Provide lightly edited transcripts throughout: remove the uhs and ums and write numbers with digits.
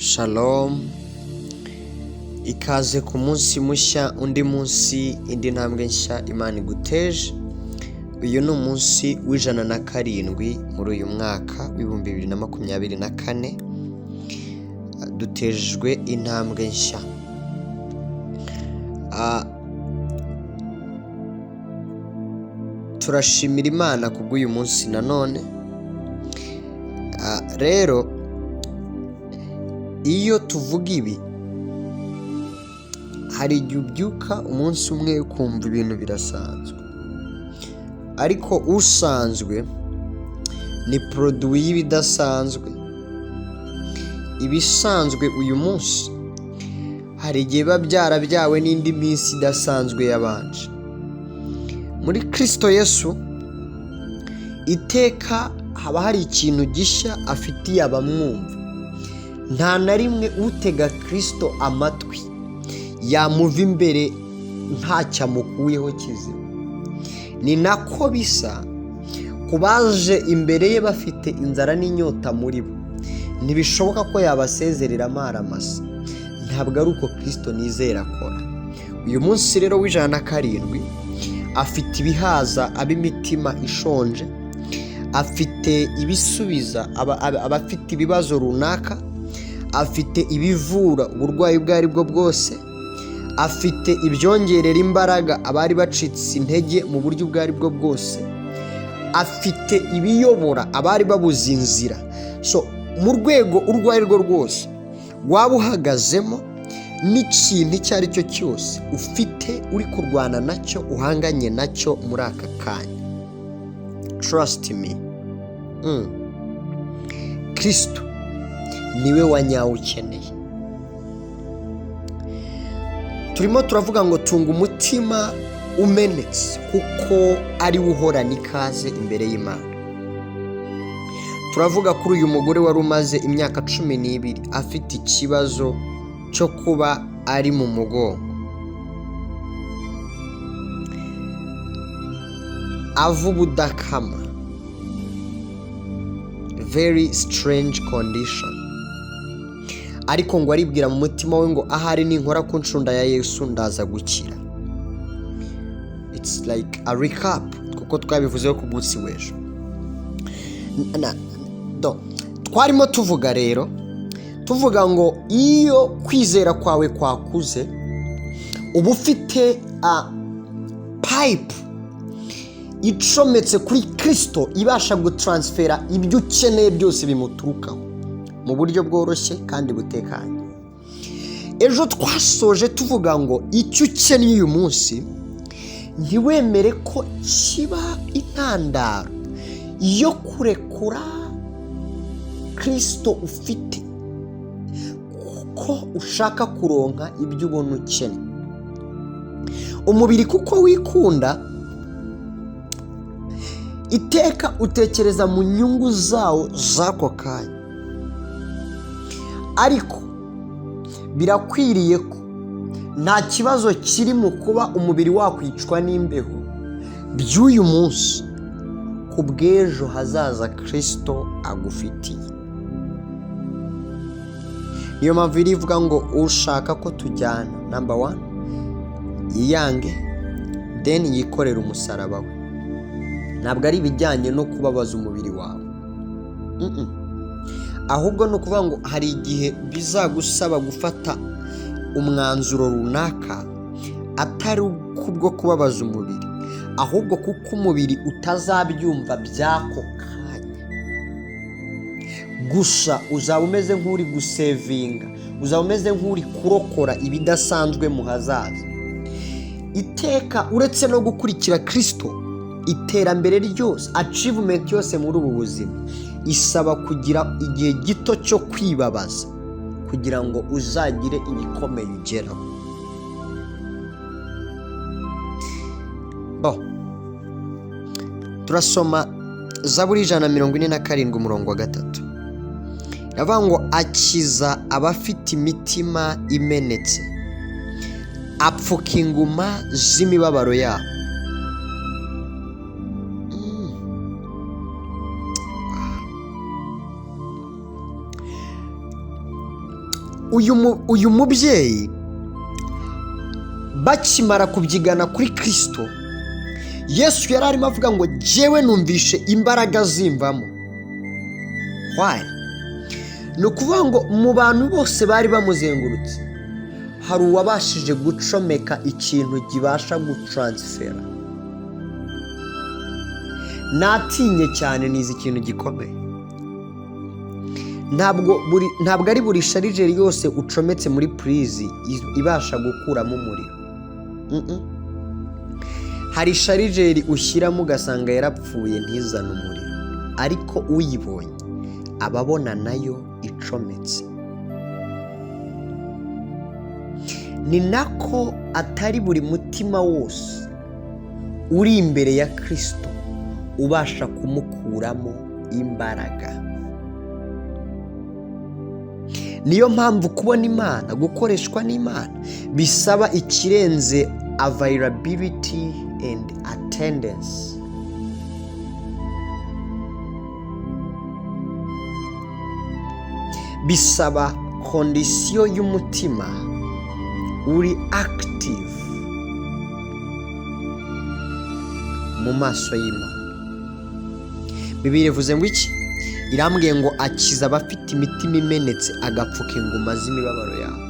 Shalom, ikaze ku munsi mushya, undi munsi, indi ntambwe nshya Imana iguteje. Uyu ni umunsi w'107 muri uyu mwaka w'2024, dutejwe intambwe nshya. Turashimira Imana kubw'uyu munsi nanone. Rero iyo tuvuga ibi, hari igihe ubyuka umunsi umwe ukumva ibintu birasanzwe, ariko usanzwe ni produit y'ibidasanzwe. Ibisanzwe uyu munsi hari igihe biba byarabyawe n'indi minsi idasanzwe yabanje. Muri Kristo Yesu iteka haba hari ikintu gishya afitiye abamwumva. Nta na rimwe utega Kristo amatwi yamuva imbere ntacyo amukuyeho kizima. Ni nako bisa ku baje imbere ye bafite inzara n'inyota muri bo. Ntibishoboka ko yabasezerera amaramasa. Ntabwo ari uko Kristo nizera akora. Uyu munsi rero w'107 afite ibihaza ab'imitima ishonje, afite ibisubiza abafite ibibazo runaka, afite ibivura uburwayi ubwo ari bwo bwose, afite ibyongerera imbaraga abari bacitse intege mu buryo ubwo ari bwo bwose, afite ibiyobora abari babuze inzira. Mu rwego urwo ari rwo rwose waba uhagazemo, n'ikintu icyo ari cyo cyose ufite uri kurwana nacyo, uhanganye nacyo muri aka kanya, trust me, Kristo niwe wanyawe ukeneye. Turimo turavuga ngo tunga umutima umenetse, kuko ari we uhorana ikaze imbere y'Imana. Turavuga kuri uyu mugore wari umaze imyaka 12 afite ikibazo cyo kuba ari mu mugongo, avuga udakama, very strange condition. Ariko ngo aribwira mu mutima we ngo ahari ninkora ku ncunda ya Yesu ndaza gukira. It's like a recap kuko twabivuzeho ku munsi w'ejo. Twarimo tuvuga rero, tuvuga ngo iyo kwizera kwawe kwakuze, uba ufite pipe icometse kuri Kristo ibasha gutransfera ibyo ukeneye byose bimuturukaho mu buryo bworoshye kandi butekanye. Ejo twasoje tuvuga ngo icyo ukeneye uyu munsi ntiwemere ko kiba intandaro yo kurekura Kristo ufite, kuko ushaka kuronka ibyo ubona ukeneye. Umubiri kuko wikunda, iteka utekereza mu nyungu zawo z'ako kanya, ariko birakwiriye ko nta kibazo kiri mu kuba umubiri wakwicwa n'imbeho by'uyu munsi, ku bw'ejo hazaza Kristo agufitiye. Niyo mpamvu irivuga ngo ushaka ko tujyana, number 1 yiyange, then yikorera umusaraba we. Ntabwo ari ibijyanye no kubabaza umubiri wawe, ahubwo no kuvuga ngo hari igihe bizagusaba gufata umwanzuro runaka, atari kubwo kubabaza umubiri, ahubwo kuko umubiri utazabyumva by'ako kanya. Gusa uzaba umeze nk'uri gusevinga, uzaba umeze nk'uri kurokora ibidasanzwe mu hazaza. Iteka uretse no gukurikira Kristo, iterambere ryose, achievement yose muri ubu buzima isaba kugira igihe gito cyo kwibabaza kugira ngo uzagire ibikomeye ugeraho. Turasoma Zaburi 147 umurongo wa 3. Iravuga ngo akiza abafite imitima imenetse, apfuka inguma z'imibabaro yabo. uyu mubyeyi bakimara kubyigana kuri Kristo, Yesu yari arimo avuga ngo jyewe numvishe imbaraga zimvamo. Why? Ni ukuvuga ngo mu bantu bose bari bamuzengurutse hari uwabashije gucomeka ikintu kibasha gutaransifera. Natinye cyane nizi ikintu gikomeye. Ntabwo ari buri sharijeri yose ucometse muri purizi ibasha gukuramo umuriro. Hari sharijeri ushyiramo ugasanga yarapfuye ntizane umuriro, ariko uyibonye aba abona nayo icometse. Ni nako atari buri mutima wose uri imbere ya Kristo ubasha kumukuramo imbaraga. Niyo mpamvu kubona Imana, gukoreshwa n'Imana bisaba ikirenze availability and attendance. Bisaba kondisiyo y'umutima uri active mu maso y'Imana. Bibiliya ivuze ngo iki? Irambwiye ngo akiza abafite imitima imenetse agapfuka inguma z'imibabaro yabo.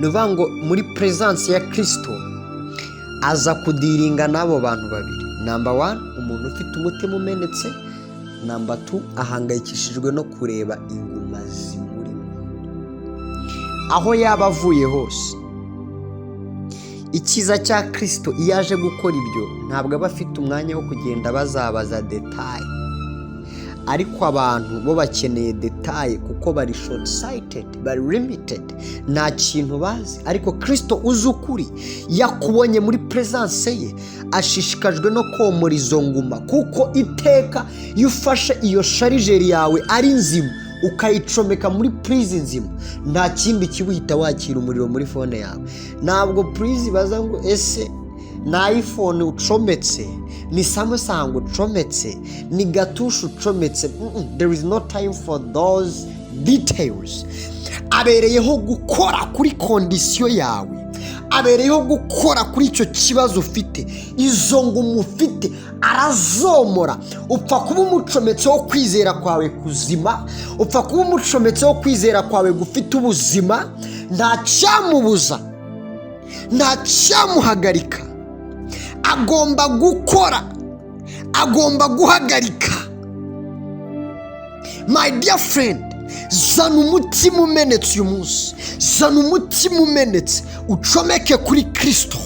Ni ukuvuga ngo muri presence ya Kristo aza kudiringa n'abo bantu babiri. Number 1, umuntu ufite umutima umenetse. Number 2, ahangayikishijwe no kureba inguma zimurimo aho yaba avuye hose. Ikiza cya Kristo iyo aje gukora ibyo ntabwo aba afite umwanya wo kugenda bazabaza detaye, ariko abantu bo bakeneye detaye kuko bari short sighted, bari limited, nta kintu bazi. Ariko Kristo uzi ukuri yakubonye muri presence ye ashishikajwe no komora izo nguma, kuko iteka iyo ufashe iyo sharijeri yawe ari nzima ukayicomeka muri purizi nzima, nta kindi kibuhita wakira umuriro muri fone yawe. Ntabwo purizi baza ngo ese na iPhone ucometse, ni Samsung ucometse, ni gatushu ucometse. There is no time for those details. Abereyeho gukora kuri kondisiyo yawe, abereyeho gukora kuri icyo kibazo ufite, izo nguma ufite arazomora. Upfa kuba umucometse wo kwizera kwawe kuzima, upfa kuba umucometse wo kwizera kwawe gufite ubuzima, nta cyamubuza, nta cyamuhagarika. Agomba gukora, agomba guhagarika. My dear friend, zana umutima umenetse uyu munsi, zana umutima umenetse, ucomeke kuri Kristo,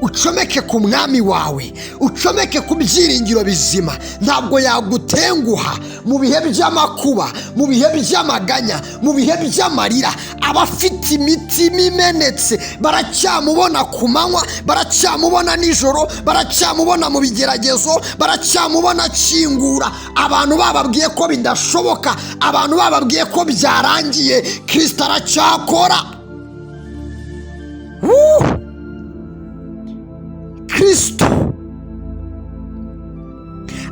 ucomeke ku mwami wawe, ucomeke ku byiringiro bizima. Ntabwo yagutenguha mu bihe by'amakuba, mu bihe by'amaganya, mu bihe by'amarira. Abafite imitima imenetse baracyamubona ku manywa, baracyamubona nijoro, baracyamubona mu bigeragezo, baracyamubona akingura. Abantu bababwiye ko bidashoboka, abantu bababwiye ko byarangiye, Kristo aracyakora. Kristo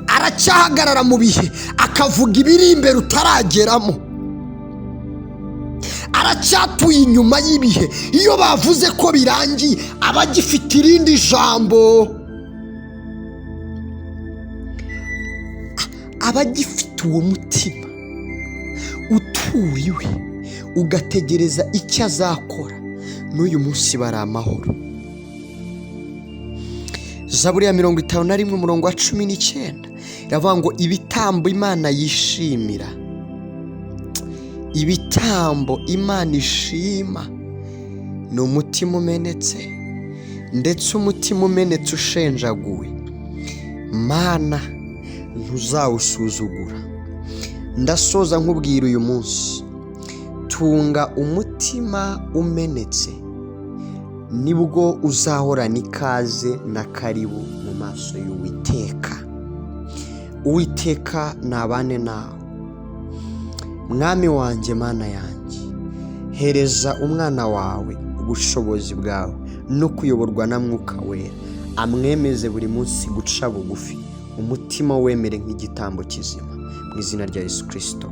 aracyahagarara mu bihe akavuga ibiri imbere utarageramo. Aracyatuye inyuma y'ibihe. Iyo bavuze ko birangiye aba agifite irindi jambo, aba agifite uwo mutima uturiwe, ugategereza icyo azakora. N'uyu munsi bari amahoro. Zaburi ya 51 umurongo wa 19 iravuga ngo ibitambo Imana yishimira, ibitambo Imana ishima ni umutima umenetse, ndetse umutima umenetse ushenjaguwe Mana ntuzawusuzugura. Ndasoza nkubwira uyu munsi, tunga umutima umenetse, nibwo uzahorana ikaze na karibu mu maso y'Uwiteka. Uwiteka nabane nawe. Mwami wanjye, Mana yanjye, hereza umwana wawe ubushobozi bwawe no kuyoborwa na Mwuka Wera, amwemeze buri munsi guca bugufi, umutima wemere nk'igitambo kizima, mu izina rya Yesu Kristo.